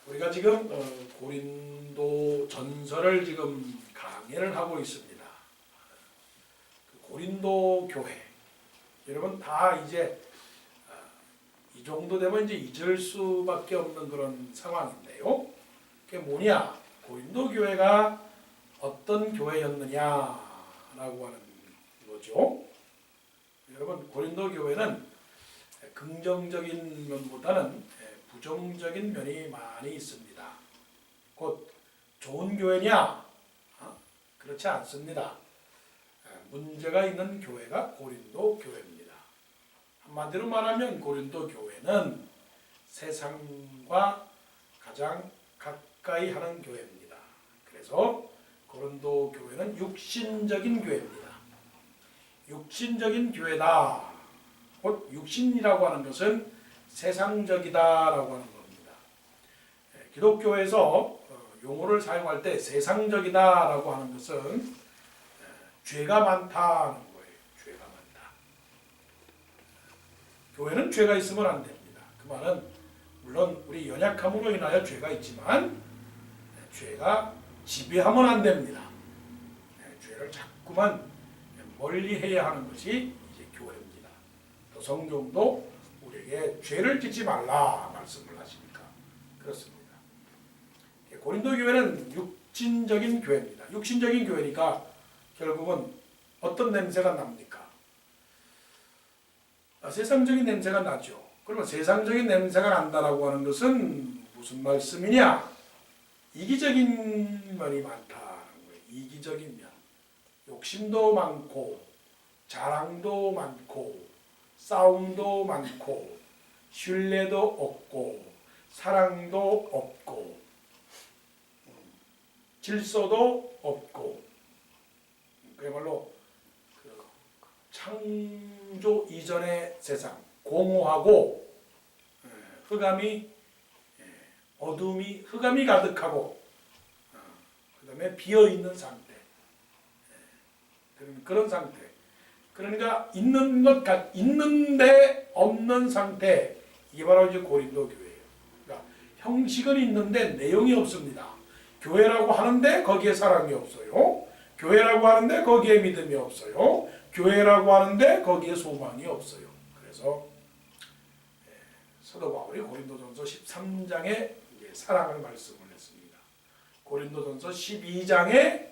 우리가 지금 고린도 전서를 지금 강의를 하고 있습니다. 고린도 교회 여러분 다 이제 이 정도 되면 이제 잊을 수밖에 없는 그런 상황인데요. 그게 뭐냐? 고린도 교회가 어떤 교회였느냐라고 하는 거죠. 여러분 고린도 교회는 긍정적인 면보다는 부정적인 면이 많이 있습니다. 곧 좋은 교회냐? 그렇지 않습니다. 문제가 있는 교회가 고린도 교회입니다. 한마디로 말하면 고린도 교회는 세상과 가장 가까이 하는 교회입니다. 그래서 고린도 교회는 육신적인 교회입니다. 육신적인 교회다. 곧 육신이라고 하는 것은 세상적이다라고 하는 겁니다. 기독교에서 용어를 사용할 때 세상적이다라고 하는 것은 죄가 많다는 거예요. 죄가 많다. 교회는 죄가 있으면 안 됩니다. 그 말은 물론 우리 연약함으로 인하여 죄가 있지만 죄가 지배하면 안 됩니다. 죄를 자꾸만 멀리해야 하는 것이 이제 교회입니다. 또 성경도 우리에게 죄를 짓지 말라 말씀을 하시니까 그렇습니다. 고린도 교회는 육신적인 교회입니다. 육신적인 교회니까 결국은 어떤 냄새가 납니까? 세상적인 냄새가 나죠. 그러면 세상적인 냄새가 난다라고 하는 것은 무슨 말씀이냐? 이기적인 면이 많다는 거예요. 이기적인 면. 욕심도 많고 자랑도 많고 싸움도 많고 신뢰도 없고 사랑도 없고 질서도 없고 그야말로 그 창조 이전의 세상 공허하고 흑암이 어둠이 흑암이 가득하고 그 다음에 비어있는 상태 그런 상태 그러니까 있는 것 있는데 없는 상태 이게 바로 이제 고린도 교회예요. 그러니까 형식은 있는데 내용이 없습니다. 교회라고 하는데 거기에 사랑이 없어요. 교회라고 하는데 거기에 믿음이 없어요. 교회라고 하는데 거기에 소망이 없어요. 그래서 사도 바울이 고린도전서 13장에 사랑을 말씀을 했습니다. 고린도전서 12장에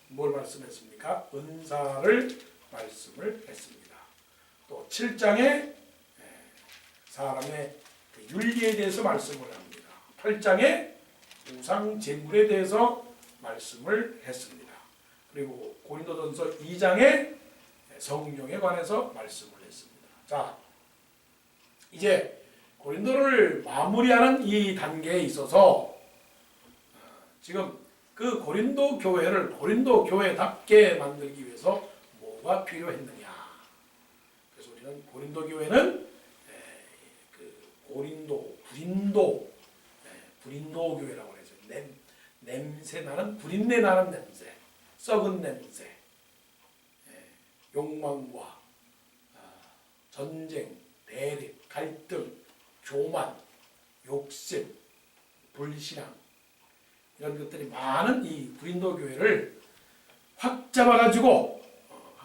뭘 말씀했습니까? 은사를 말씀을 했습니다. 또 7장에 사람의 윤리에 대해서 말씀을 합니다. 8장에 우상 제물에 대해서 말씀을 했습니다. 그리고 고린도전서 2장에 성령에 관해서 말씀을 했습니다. 자, 이제 고린도를 마무리하는 이 단계에 있어서 지금 그 고린도 교회를 고린도 교회답게 만들기 위해서 뭐가 필요했느냐? 그래서 우리는 고린도 교회는 브린도 교회라고 해서 냄새 나는 브린내 나는 냄새, 썩은 냄새, 욕망과 전쟁, 대립, 갈등, 교만, 욕심, 불신앙 이런 것들이 많은 이 브린도 교회를 확 잡아가지고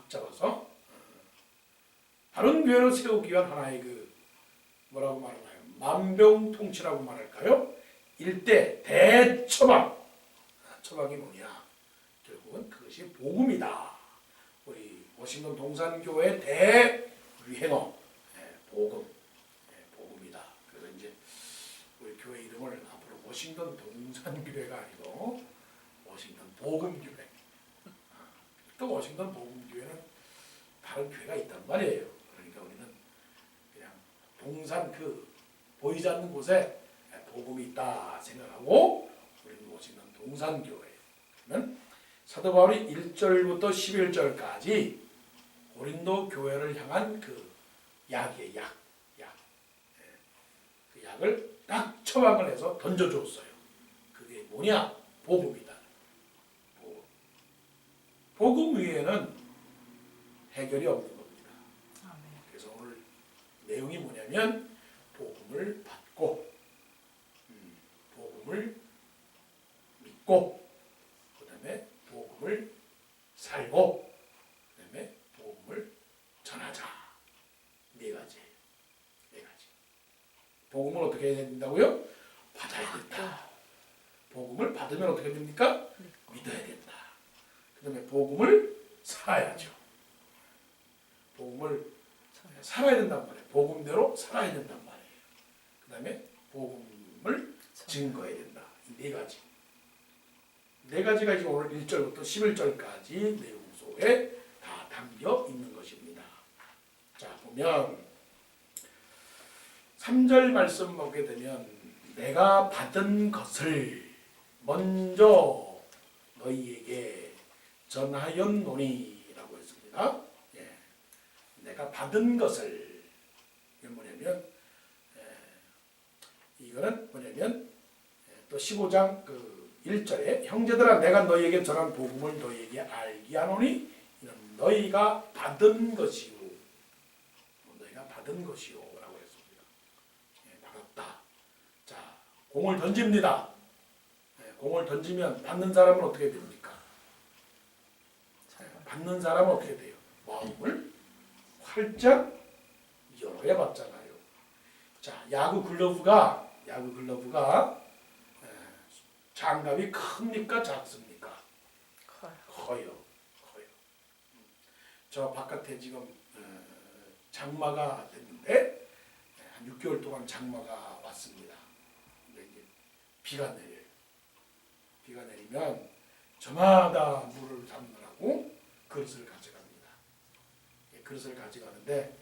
잡아서 다른 교회를 세우기 위한 하나의 그 뭐라고 말하나요? 만병통치라고 말할까요? 일대 대처방. 처방이 뭐냐? 결국은 그것이 복음이다. 우리 워싱턴 동산교회 대유행어 복음, 복음이다. 그래서 이제 우리 교회 이름을 앞으로 워싱턴 동산교회가 아니고 워싱턴 복음교회. 또 워싱턴 복음교회는 다른 교회가 있단 말이에요. 그러니까 우리는 그냥 동산 그 보이지 않는 곳에 복음이 있다 생각하고 우리는 워싱턴 동산교회. 그러면 사도 바울이 1절부터 11절까지 고린도 교회를 향한 그 약이에요. 약. 그 약을 딱 처방을 해서 던져줬어요. 그게 뭐냐? 복음이다. 복음 위에는 해결이 없는 겁니다. 그래서 오늘 내용이 뭐냐면 복음을 받고 복음을 복음을 믿고 그다음에 복음을 살고 그다음에 복음을 전하자. 네 가지. 복음을 어떻게 해야 된다고요? 받아야 된다. 복음을 받으면 어떻게 됩니까? 믿어야 된다. 그다음에 복음을 살아야죠. 복음을 살아야 된단 말이에요. 복음대로 살아야 된단 말이에요. 그다음에 복음을 증거해야 된다. 이 네 가지. 네 가지가 지금 오늘 1절부터 11절까지 내용 속에 다 담겨 있는 것입니다. 자, 보면 3절 말씀 보게 되면 내가 받은 것을 먼저 너희에게 전하였노니라고 했습니다. 예. 내가 받은 것을 이게 뭐냐면 이거는 뭐냐면 또 15장 그 1절에 형제들아 내가 너희에게 전한 복음을 너희에게 알게 하노니 이는 너희가 받은 것이요. 너희가 받은 것이요 라고 했습니다. 예, 받았다. 자, 공을 던집니다. 예, 공을 던지면 받는 사람은 어떻게 됩니까? 예, 받는 사람은 어떻게 돼요? 마음을 활짝 열어야 받잖아요. 자, 야구 글러브가 장갑이 큽니까 작습니까? 커요. 저 바깥에 지금 장마가 됐는데 한 6개월 동안 장마가 왔습니다. 근데 이제 비가 내려요. 비가 내리면 저마다 물을 담느라고 그릇을 가져갑니다. 그릇을 가져가는데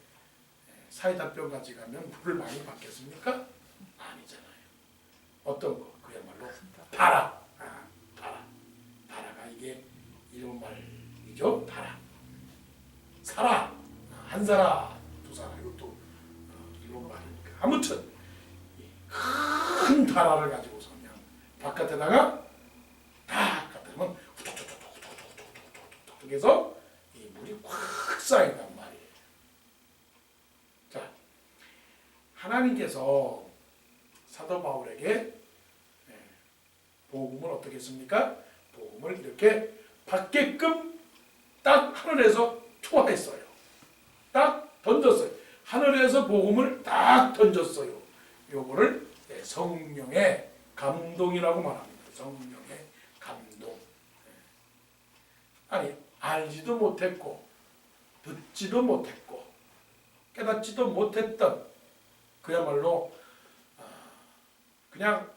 사이다병 가져가면 물을 많이 받겠습니까? 아니잖아요. 어떤 거? 그야말로 다라. 다라가 이게 일본 말이죠. 다라. 사라. 한 사라, 두 사라. 이것도 일본 말이니까. 아무튼 큰 다라를 가지고서 그냥 바깥에다가 딱 갖다 놓으면 후톡톡톡톡톡톡톡톡 해서 이 물이 확 쌓인단 말이에요. 자, 하나님께서 사도 바울에게 복음을 어떻게 했습니까? 복음을 이렇게 받게끔 딱 하늘에서 투하했어요. 딱 던졌어요. 하늘에서 복음을 딱 던졌어요. 요거를 성령의 감동이라고 말합니다. 성령의 감동. 아니 알지도 못했고 듣지도 못했고 깨닫지도 못했던 그야말로 그냥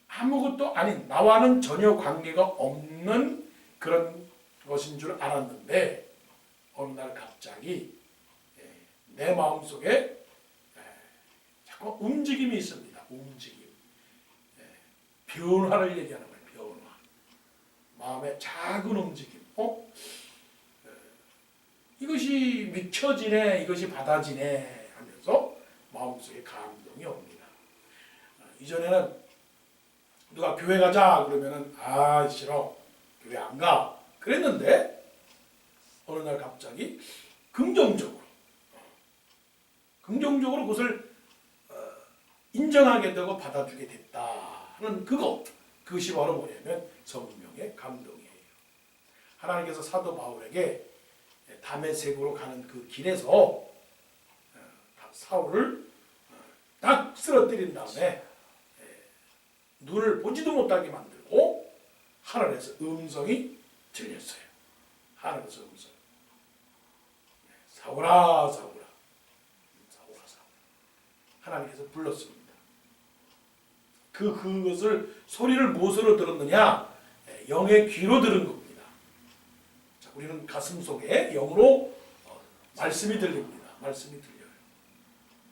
아무것도 아닌 나와는 전혀 관계가 없는 그런 것인 줄 알았는데 어느 날 갑자기 내 마음속에 자꾸 움직임이 있습니다. 움직임. 변화를 얘기하는 거예요. 변화. 마음의 작은 움직임. 이것이 믿혀지네. 이것이 받아지네 하면서 마음속에 감동이 옵니다. 이전에는 누가 교회 가자 그러면은 아 싫어 교회 안 가 그랬는데 어느 날 갑자기 긍정적으로 그것을 인정하게 되고 받아주게 됐다 하는 그것이 바로 뭐냐면 성령의 감동이에요. 하나님께서 사도 바울에게 다메섹으로 가는 그 길에서 사울을 딱 쓰러뜨린 다음에 눈을 보지도 못하게 만들고 하늘에서 음성이 들렸어요. 하늘에서 음성. 사울아, 사울아. 하나님께서 불렀습니다. 그것을 소리를 무엇으로 들었느냐? 영의 귀로 들은 겁니다. 자, 우리는 가슴 속에 영으로 말씀이 들립니다. 말씀이 들려요.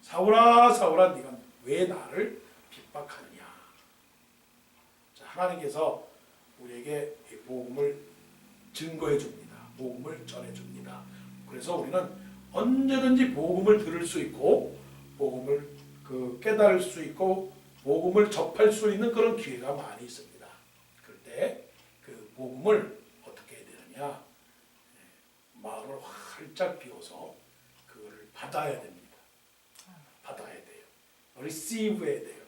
사울아, 사울아, 네가 왜 나를 핍박하느냐? 자, 하나님께서 우리에게 복음을 증거해 줍니다. 복음을 전해 줍니다. 그래서 우리는 언제든지 복음을 들을 수 있고 복음을 깨달을 수 있고 복음을 접할 수 있는 그런 기회가 많이 있습니다. 그럴 때 그 복음을 어떻게 해야 되느냐? 마음을 활짝 비워서 그걸 받아야 됩니다. 받아야 돼요. receive 해야 돼요.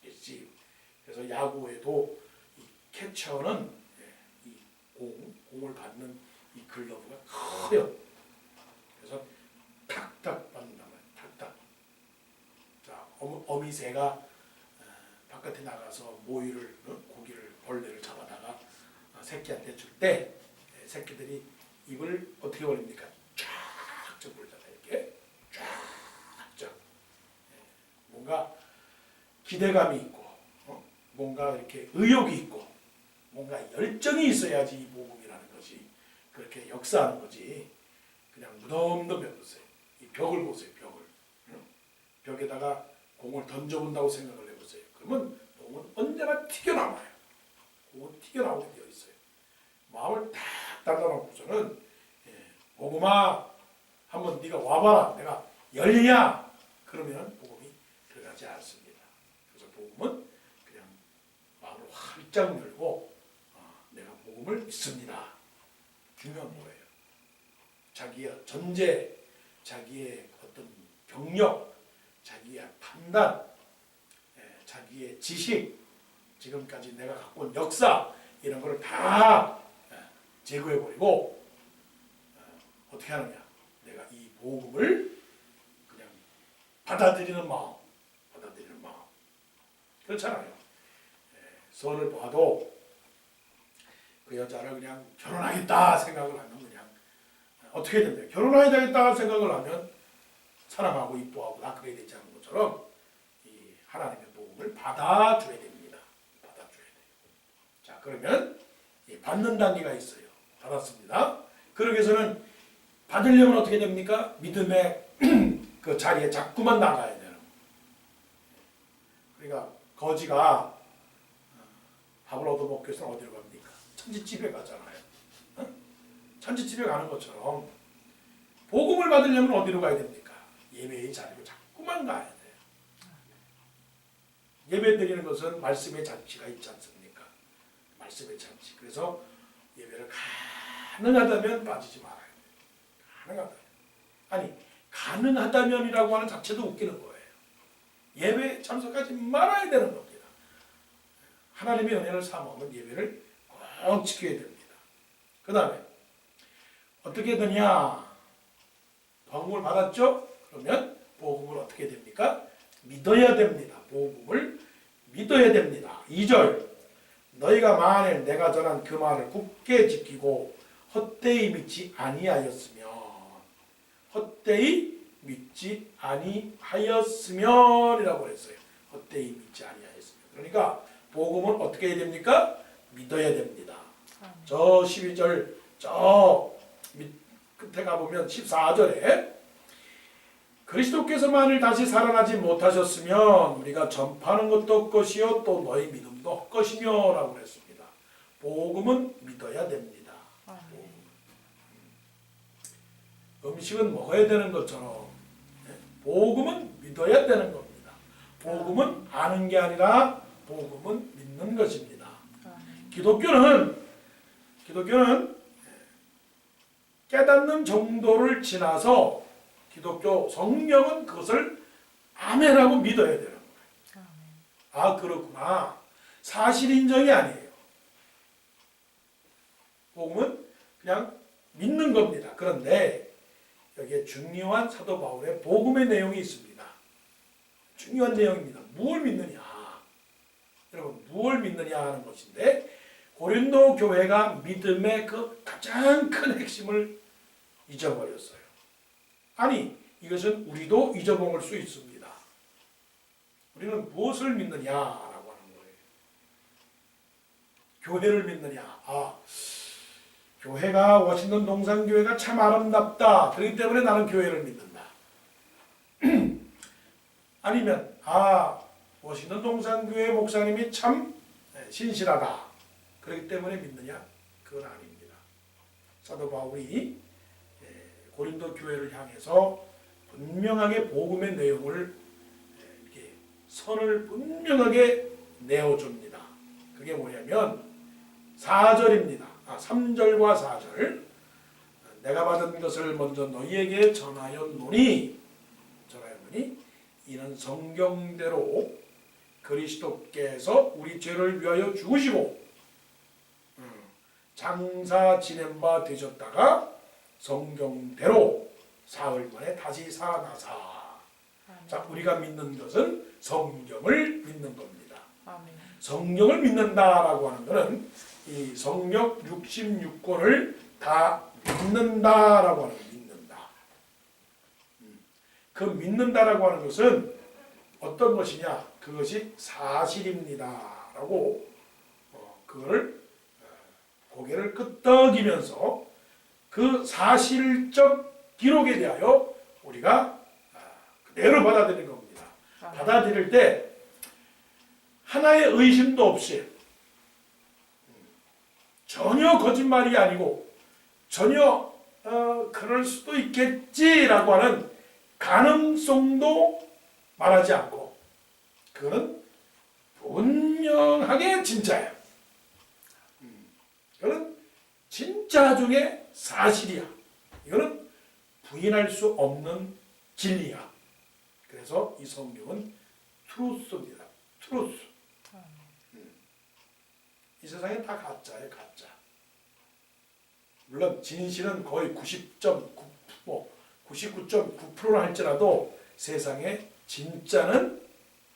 receive. 그래서 야구에도 이 캐쳐는 이 공을 받는 이 글러브가 커요. 그래서 탁탁 받는단 말이에요. 탁탁. 자, 어미새가 바깥에 나가서 모이를 고기를 벌레를 잡아다가 새끼한테 줄 때 새끼들이 입을 어떻게 벌립니까? 쫙쫙 벌잖아요. 이렇게 쫙쫙. 뭔가 기대감이 있고 뭔가 이렇게 의욕이 있고 뭔가 열정이 있어야지 이 복음이라는 것이 그렇게 역사하는 거지. 그냥 무덤덤 해보세요. 이 벽을 보세요. 벽에다가 공을 던져본다고 생각을 해보세요. 그러면 공은 언제나 튀겨나와요. 공은 튀겨나오게 되어 있어요. 마음을 딱 닫아놓고서는 복음아 한번 네가 와봐라. 내가 열리냐? 그러면 복음이 들어가지 않습니다. 그래서 복음은 그냥 마음을 활짝 열고 내가 복음을 믿습니다. 중요한 거예요. 자기의 전제, 자기의 어떤 경력, 자기의 판단, 자기의 지식, 지금까지 내가 갖고 온 역사 이런 걸 다 제거해버리고 어떻게 하느냐? 내가 이 복음을 그냥 받아들이는 마음. 그렇잖아요. 선을 봐도 그 여자를 그냥 결혼하겠다 생각을 하면 그냥 어떻게 된다. 결혼해야 되겠다 생각을 하면 사랑하고 이뻐하고 다 그래야 되지 않은 것처럼 이 하나님의 복음을 받아줘야 됩니다. 받아줘야 돼요. 자, 그러면 받는 단계가 있어요. 받았습니다. 그러기 위해서는 받으려면 어떻게 됩니까? 믿음의 그 자리에 자꾸만 나가야 되는 거예요. 그러니까 거지가 밥을 얻어먹기 위해서 어디로 갑니까? 천지집에 가잖아요. 천지집에 가는 것처럼 복음을 받으려면 어디로 가야 됩니까? 예배의 자리로 자꾸만 가야 돼요. 예배 드리는 것은 말씀의 잔치가 있지 않습니까? 말씀의 잔치. 그래서 예배를 가능하다면 빠지지 말아야 돼요. 가능하다면. 아니, 가능하다면이라고 하는 자체도 웃기는 거예요. 예배에 참석하지 말아야 되는 겁니다. 하나님의 은혜를 사모하면 예배를 꼭 지켜야 됩니다. 그 다음에 어떻게 되냐? 복음을 받았죠? 그러면 복음을 어떻게 됩니까? 믿어야 됩니다. 복음을 믿어야 됩니다. 2절 너희가 만일 내가 전한 그 말을 굳게 지키고 헛되이 믿지 아니하였으면 헛되이 믿지 아니하였으면이라고 했어요. 헛되이 믿지 아니하였으면. 그러니까 복음은 어떻게 해야 됩니까? 믿어야 됩니다. 저 12절 저 끝에 가보면 14절에 그리스도께서 만일 다시 살아나지 못하셨으면 우리가 전파하는 것도 헛것이요 또 너희 믿음도 헛것이며 라고 그랬습니다. 복음은 믿어야 됩니다. 음식은 먹어야 되는 것처럼 복음은 믿어야 되는 겁니다. 복음은 아는 게 아니라 복음은 믿는 것입니다. 기독교는 깨닫는 정도를 지나서 기독교 성령은 그것을 아멘하고 믿어야 되는 거예요. 아, 그렇구나. 사실 인정이 아니에요. 복음은 그냥 믿는 겁니다. 그런데 여기에 중요한 사도 바울의 복음의 내용이 있습니다. 중요한 내용입니다. 무엇을 믿느냐? 여러분, 무엇을 믿느냐 하는 것인데 고린도 교회가 믿음의 그 가장 큰 핵심을 잊어버렸어요. 아니, 이것은 우리도 잊어먹을 수 있습니다. 우리는 무엇을 믿느냐라고 하는 거예요. 교회를 믿느냐. 아, 교회가 워싱턴 동산교회가 참 아름답다. 그렇기 때문에 나는 교회를 믿는다. 아니면 워싱턴 동산교회 목사님이 참 신실하다. 그렇기 때문에 믿느냐? 그건 아닙니다. 사도 바울이 고린도 교회를 향해서 분명하게 복음의 내용을 이렇게 선을 분명하게 내어줍니다. 그게 뭐냐면 4절입니다. 3절과 4절 내가 받은 것을 먼저 너희에게 전하였노니 이는 성경대로 그리스도께서 우리 죄를 위하여 죽으시고 장사 지낸 바 되셨다가 성경대로 사흘 만에 다시 살아나사. 자, 우리가 믿는 것은 성경을 믿는 겁니다. 아멘. 성경을 믿는다라고 하는 것은 이 성경 66권을 다 믿는다라고 하는 믿는다. 그 믿는다라고 하는 것은 어떤 것이냐? 그것이 사실입니다라고 그거를 고개를 끄덕이면서 그 사실적 기록에 대하여 우리가 그대로 받아들이는 겁니다. 받아들일 때 하나의 의심도 없이 전혀 거짓말이 아니고 전혀 그럴 수도 있겠지라고 하는 가능성도 말하지 않고 그거는 분명하게 진짜야. 이거는 진짜 중에 사실이야. 이거는 부인할 수 없는 진리야. 그래서 이 성경은 트루스입니다. 트루스. 이 세상에 다 가짜예요. 가짜. 물론 진실은 거의 99.9%를 할지라도 세상에 진짜는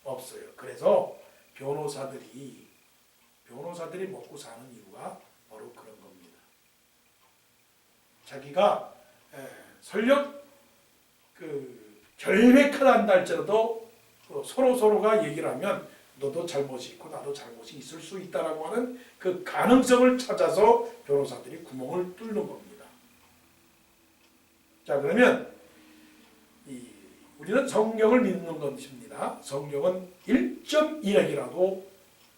없어요. 그래서 변호사들이 먹고 사는 이유가 바로 그런 겁니다. 자기가 설령 결백하다 한다 할지라도 서로가 얘기를 하면 너도 잘못이 있고 나도 잘못이 있을 수 있다라고 하는 그 가능성을 찾아서 변호사들이 구멍을 뚫는 겁니다. 자, 그러면 우리는 성경을 믿는 것입니다. 성경은 1.1핵이라도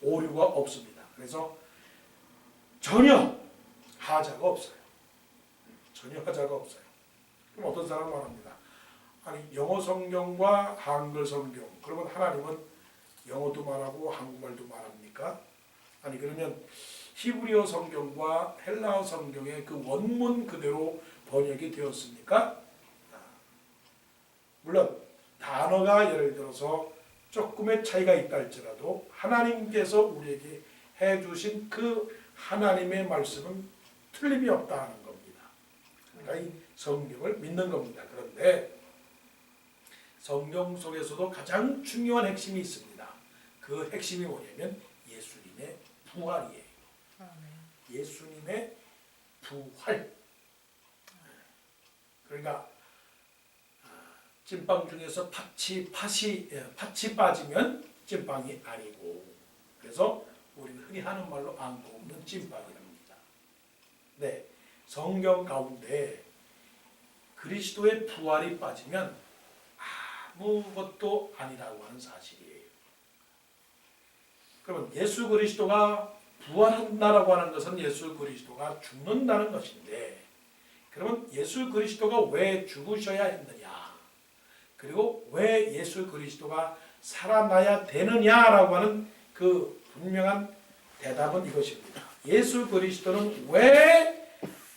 오류가 없습니다. 그래서 전혀 하자가 없어요. 전혀 하자가 없어요. 그럼 어떤 사람은 말합니다. 아니, 영어 성경과 한글 성경, 그러면 하나님은 영어도 말하고 한국말도 말합니까? 아니, 그러면 히브리어 성경과 헬라어 성경의 그 원문 그대로 번역이 되었습니까? 물론 단어가 예를 들어서 조금의 차이가 있다 할지라도 하나님께서 우리에게 해주신 그 하나님의 말씀은 틀림이 없다는 겁니다. 그러니까 이 성경을 믿는 겁니다. 그런데 성경 속에서도 가장 중요한 핵심이 있습니다. 그 핵심이 뭐냐면 예수님의 부활이에요. 예수님의 부활. 그러니까 찐빵 중에서 팥이 빠지면 찐빵이 아니고, 그래서 우리는 흔히 하는 말로 안 굽는 찐빵이랍니다. 네, 성경 가운데 그리스도의 부활이 빠지면 아무것도 아니라고 하는 사실이에요. 그러면 예수 그리스도가 부활한다라고 하는 것은 예수 그리스도가 죽는다는 것인데, 그러면 예수 그리스도가 왜 죽으셔야 했느냐, 그리고 왜 예수 그리스도가 살아나야 되느냐라고 하는 그 분명한 대답은 이것입니다. 예수 그리스도는 왜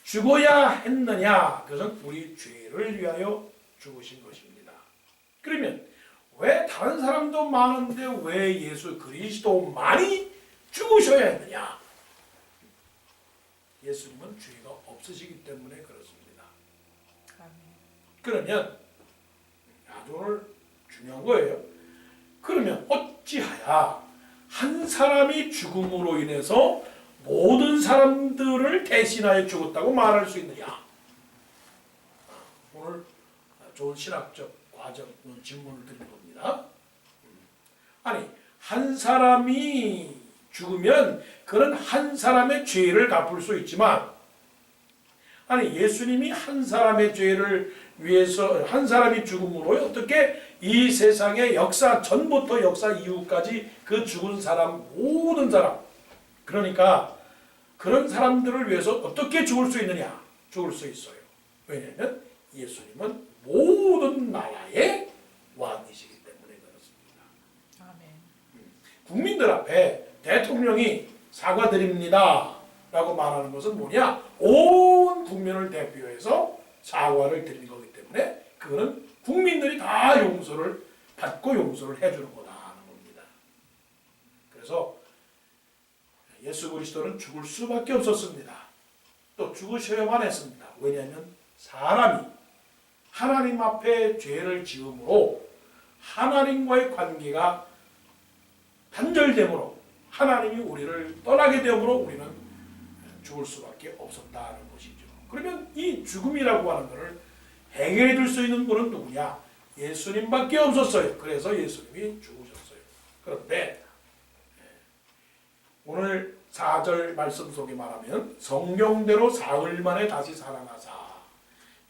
죽어야 했느냐? 그것은 우리 죄를 위하여 죽으신 것입니다. 그러면 왜 다른 사람도 많은데 왜 예수 그리스도만이 죽으셔야 했느냐? 예수님은 죄가 없으시기 때문에 그렇습니다. 그러면 아주 오늘 중요한 거예요. 그러면 어찌하여 한 사람이 죽음으로 인해서 모든 사람들을 대신하여 죽었다고 말할 수 있느냐? 오늘 좋은 신학적 과정 질문을 드린 겁니다. 아니, 한 사람이 죽으면 그런 한 사람의 죄를 갚을 수 있지만, 아니, 예수님이 한 사람의 죄를 위해서 한 사람이 죽음으로 어떻게 이 세상의 역사 전부터 역사 이후까지 그 죽은 사람 모든 사람, 그러니까 그런 사람들을 위해서 어떻게 죽을 수 있느냐? 죽을 수 있어요. 왜냐하면 예수님은 모든 나라의 왕이시기 때문에 그렇습니다. 아멘. 국민들 앞에 대통령이 사과드립니다 라고 말하는 것은 뭐냐? 온 국민을 대표해서 사과를 드리는 거기 때문에 그거는 국민들이 다 용서를 받고 용서를 해주는 거다 하는 겁니다. 그래서 예수 그리스도는 죽을 수밖에 없었습니다. 또 죽으셔야만 했습니다. 왜냐하면 사람이 하나님 앞에 죄를 지음으로 하나님과의 관계가 단절되므로 하나님이 우리를 떠나게 되므로 우리는 죽을 수밖에 없었다는 것이죠. 그러면 이 죽음이라고 하는 것을 해결해 줄 수 있는 분은 누구냐? 예수님밖에 없었어요. 그래서 예수님이 죽으셨어요. 그런데 오늘 4절 말씀 속에 말하면 성경대로 사흘 만에 다시 살아나사,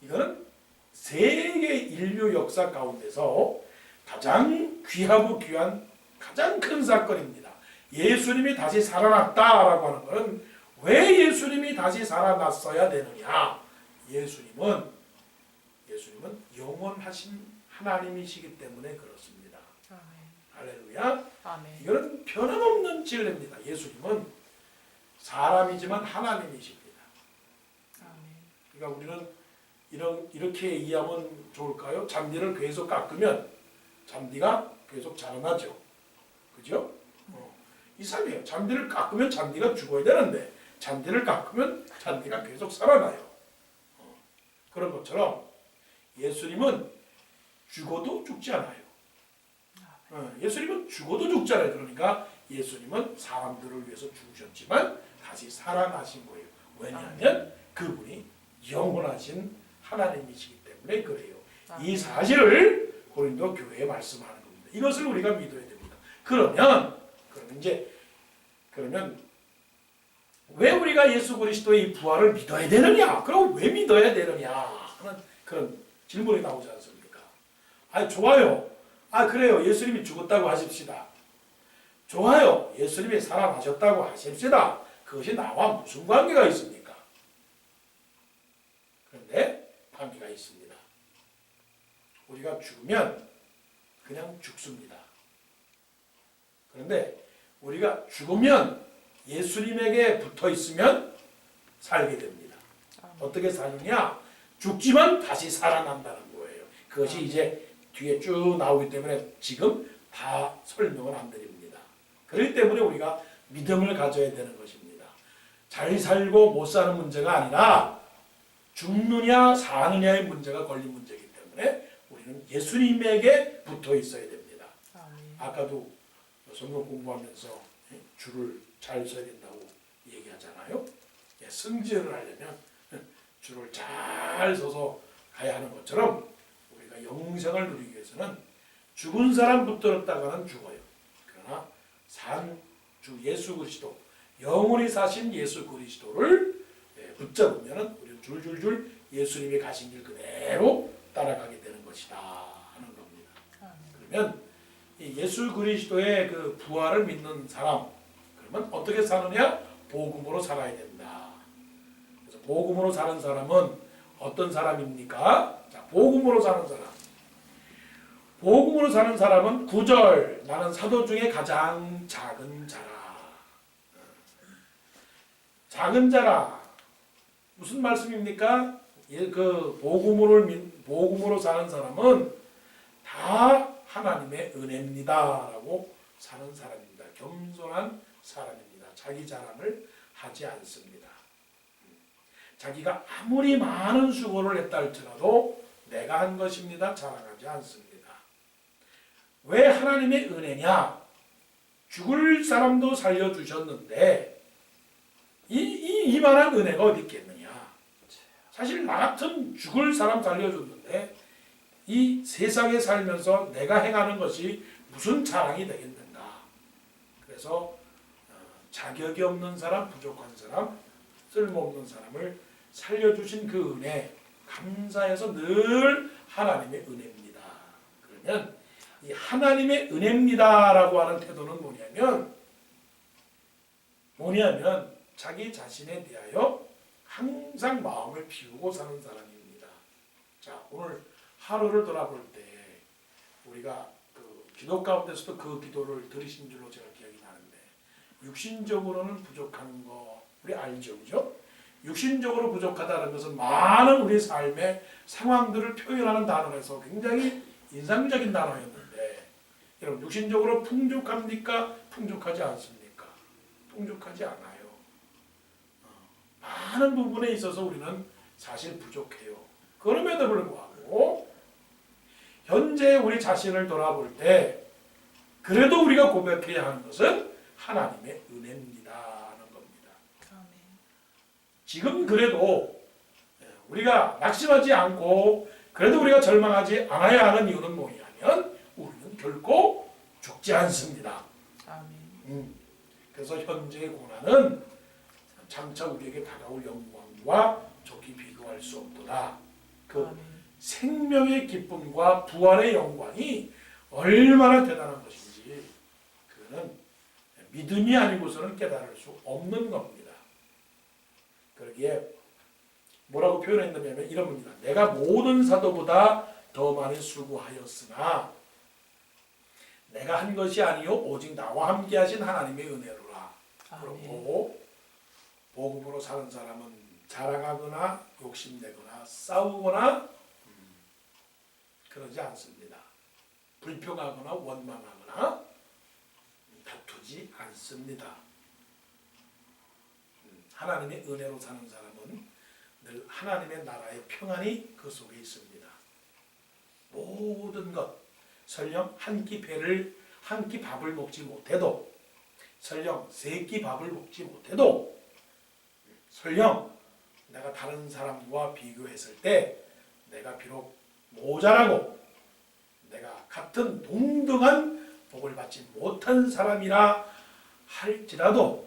이거는 세계 인류 역사 가운데서 가장 귀하고 귀한 가장 큰 사건입니다. 예수님이 다시 살아났다라고 하는 것은 왜 예수님이 다시 살아났어야 되느냐? 예수님은 영원하신 하나님이시기 때문에 그렇습니다. 할렐루야. 아멘. 이거는 변함없는 진리입니다. 예수님은 사람이지만 하나님이십니다. 아멘. 그러니까 우리는 이렇게 이해하면 좋을까요? 잔디를 계속 깎으면 잔디가 계속 자라나죠. 그죠? 이상해요. 잔디를 깎으면 잔디가 죽어야 되는데 잔디를 깎으면 잔디가 계속 살아나요. 그런 것처럼 예수님은 죽어도 죽지 않아요. 예수님은 죽어도 죽잖아요. 그러니까 예수님은 사람들을 위해서 죽으셨지만 다시 살아나신 거예요. 왜냐하면 그분이 영원하신 하나님이시기 때문에 그래요. 이 사실을 고린도 교회에 말씀하는 겁니다. 이것을 우리가 믿어야 됩니다. 그러면 왜 우리가 예수 그리스도의 이 부활을 믿어야 되느냐? 그럼 왜 믿어야 되느냐? 하는 그런 질문이 나오지 않습니까? 좋아요. 그래요. 예수님이 죽었다고 하십시다. 좋아요. 예수님이 살아나셨다고 하십시다. 그것이 나와 무슨 관계가 있습니까? 그런데 관계가 있습니다. 우리가 죽으면 그냥 죽습니다. 그런데 우리가 죽으면 예수님에게 붙어 있으면 살게 됩니다. 어떻게 사느냐? 죽지만 다시 살아난다는 거예요. 그것이 이제 뒤에 쭉 나오기 때문에 지금 다 설명을 안 드립니다. 그렇기 때문에 우리가 믿음을 가져야 되는 것입니다. 잘 살고 못 사는 문제가 아니라 죽느냐 사느냐의 문제가 걸린 문제이기 때문에 우리는 예수님에게 붙어 있어야 됩니다. 아까도 성경 공부하면서 줄을 잘 서야 된다고 얘기하잖아요. 승진을 하려면 줄을 잘 서서 가야 하는 것처럼 우리가 영생을 누리기 위해서는 죽은 사람 붙들었다가는 죽어요. 그러나 산 주 예수 그리스도, 영원히 사신 예수 그리스도를 붙잡으면 우리는 줄줄줄 예수님이 가신 길 그대로 따라가게 되는 것이다 하는 겁니다. 그러면 이 예수 그리스도의 그 부활을 믿는 사람, 그러면 어떻게 사느냐? 복음으로 살아야 된다. 그래서 복음으로 사는 사람은 어떤 사람입니까? 자, 복음으로 사는 사람. 복음으로 사는 사람은 9절, 나는 사도 중에 가장 작은 자라. 작은 자라. 무슨 말씀입니까? 그 복음으로 사는 사람은 다 하나님의 은혜입니다라고 사는 사람입니다. 겸손한 사람입니다. 자기 자랑을 하지 않습니다. 자기가 아무리 많은 수고를 했다 할지라도 내가 한 것입니다. 자랑하지 않습니다. 왜 하나님의 은혜냐? 죽을 사람도 살려주셨는데 이만한 은혜가 어디 있겠느냐? 사실 나 같은 죽을 사람 살려줬는데 이 세상에 살면서 내가 행하는 것이 무슨 자랑이 되겠는가? 그래서 자격이 없는 사람, 부족한 사람, 쓸모없는 사람을 살려주신 그 은혜 감사해서 늘 하나님의 은혜입니다. 그러면 이 하나님의 은혜입니다라고 하는 태도는 뭐냐면 자기 자신에 대하여 항상 마음을 비우고 사는 사람입니다. 자, 오늘 하루를 돌아볼 때 우리가 그 기도 가운데서도 그 기도를 들으신 줄로 제가 기억이 나는데, 육신적으로는 부족한 거 우리 알죠, 그죠? 육신적으로 부족하다는 것은 많은 우리 삶의 상황들을 표현하는 단어라서 굉장히 인상적인 단어였는데, 여러분 육신적으로 풍족합니까? 풍족하지 않습니까? 풍족하지 않아요. 많은 부분에 있어서 우리는 사실 부족해요. 그럼에도 불구하고 현재 우리 자신을 돌아볼 때 그래도 우리가 고백해야 하는 것은 하나님의 은혜입니다라는 겁니다. 지금 그래도 우리가 낙심하지 않고 그래도 우리가 절망하지 않아야 하는 이유는 뭐냐면 우리는 결코 죽지 않습니다. 그래서 현재의 고난은 장차 우리에게 다가올 영광과 좋게 비교할 수 없도다. 그 생명의 기쁨과 부활의 영광이 얼마나 대단한 것인지 그는 믿음이 아니고서는 깨달을 수 없는 겁니다. 그러기에 뭐라고 표현했느냐면 이런 겁니다. 내가 모든 사도보다 더 많이 수고하였으나 내가 한 것이 아니요 오직 나와 함께 하신 하나님의 은혜로라. 그렇고 복음으로 사는 사람은 자랑하거나 욕심내거나 싸우거나 그러지 않습니다. 불평하거나 원망하거나 다투지 않습니다. 하나님의 은혜로 사는 사람은 늘 하나님의 나라의 평안이 그 속에 있습니다. 모든 것 설령 한 끼 밥을 먹지 못해도 설령 3끼 밥을 먹지 못해도 설령 내가 다른 사람과 비교했을 때 내가 비록 모자라고 내가 같은 동등한 복을 받지 못한 사람이라 할지라도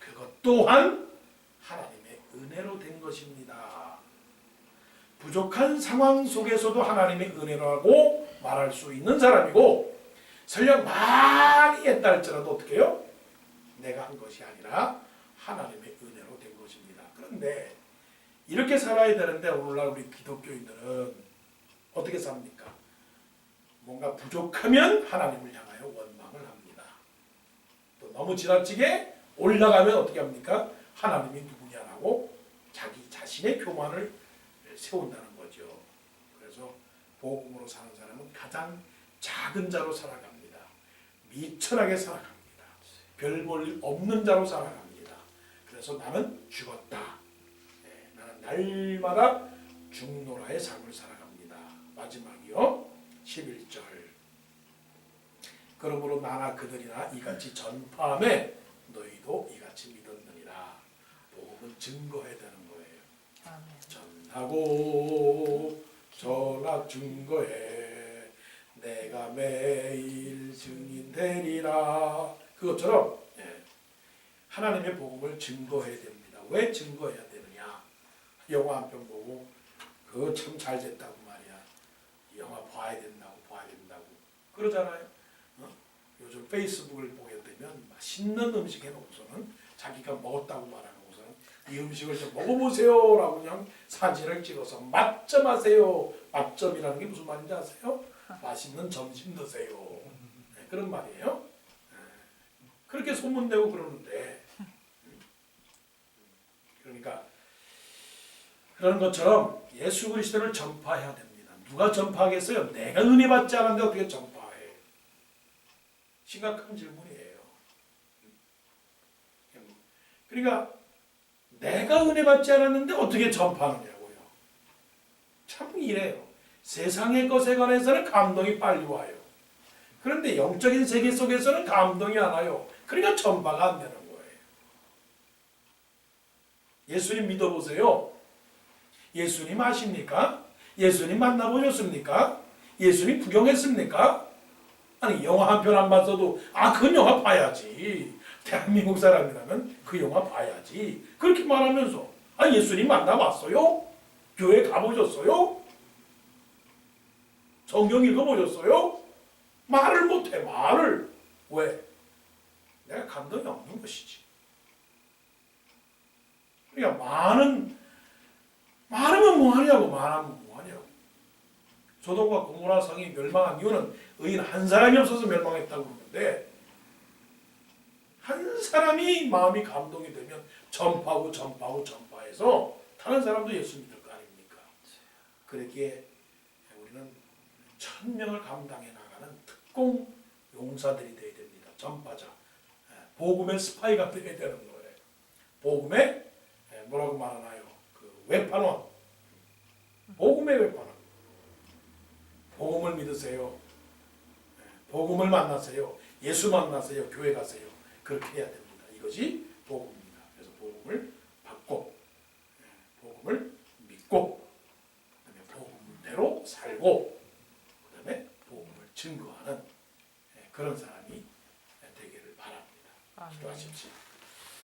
그것 또한 하나님의 은혜로 된 것입니다. 부족한 상황 속에서도 하나님의 은혜라고 말할 수 있는 사람이고 설령 많이 했다 할지라도 어떻게 해요? 내가 한 것이 아니라 하나님의 은혜로 된 것입니다. 그런데 이렇게 살아야 되는데 오늘날 우리 기독교인들은 어떻게 삽니까? 뭔가 부족하면 하나님을 향하여 원망을 합니다. 또 너무 지나치게 올라가면 어떻게 합니까? 하나님이 누구냐라고 자기 자신의 교만을 세운다는 거죠. 그래서 복음으로 사는 사람은 가장 작은 자로 살아갑니다. 미천하게 살아갑니다. 별 볼 일 없는 자로 살아갑니다. 그래서 나는 죽었다. 나는 날마다 죽노라의 삶을 살아갑니다. 마지막이요. 11절. 그러므로 나나 그들이나 이같이 전파함에 너희도 이같이 믿었느니라. 복음은 증거해야 되는 거예요. 전하고 전하 증거해 내가 매일 증인되리라. 그것처럼 하나님의 복음을 증거해야 됩니다. 왜 증거해야 되느냐? 영화 한 편 보고 그거 참 잘 됐다고 말이야. 영화 봐야 된다고 그러잖아요. 요즘 페이스북을 보게 되면 맛있는 음식 해놓고서는 자기가 먹었다고 말하고서는 이 음식을 좀 먹어보세요라고 그냥 사진을 찍어서 맛점하세요. 맛점이라는 게 무슨 말인지 아세요? 맛있는 점심 드세요. 그런 말이에요. 그렇게 소문내고 그러는데 그러니까 그런 것처럼 예수 그리스도를 전파해야 됩니다. 누가 전파하겠어요? 내가 은혜 받지 않았는데 어떻게 전파해? 심각한 질문이에요. 그러니까 내가 은혜 받지 않았는데 어떻게 전파하느냐고요. 참 이래요. 세상의 것에 관해서는 감동이 빨리 와요. 그런데 영적인 세계 속에서는 감동이 안 와요. 그러니까 전파가 안 되는 거예요. 예수님 믿어보세요. 예수님 아십니까? 예수님 만나보셨습니까? 예수님 구경했습니까? 아니 영화 한 편 안 봤어도 그 영화 봐야지. 대한민국 사람이라면 그 영화 봐야지. 그렇게 말하면서 예수님 만나봤어요? 교회 가보셨어요? 성경 읽어보셨어요? 말을 못해. 말을. 왜? 내가 감동이 없는 것이지. 그러니까 말하면 뭐하냐고. 말하면 뭐하냐고. 소돔과 고모라 성이 멸망한 이유는 의인 한 사람이 없어서 멸망했다고 그러는데 한 사람이 마음이 감동이 되면 전파해서 다른 사람도 예수 믿을 거 아닙니까? 그렇기에 우리는 1000명을 감당해 나가는 특공 용사들이 되어야 됩니다. 전파자. 복음의 스파이가 되어야 되는 거예요. 복음의 뭐라고 말하나요? 그 외판원. 복음의 외판원. 복음을 믿으세요. 복음을 만나세요. 예수 만나세요. 교회 가세요. 그렇게 해야 됩니다. 이것이 복음입니다. 그래서 복음을 받고 복음을 믿고 그다음에 복음대로 살고 그다음에 복음을 증거하는 그런 사람이 되기를 바랍니다. 기도하십시오.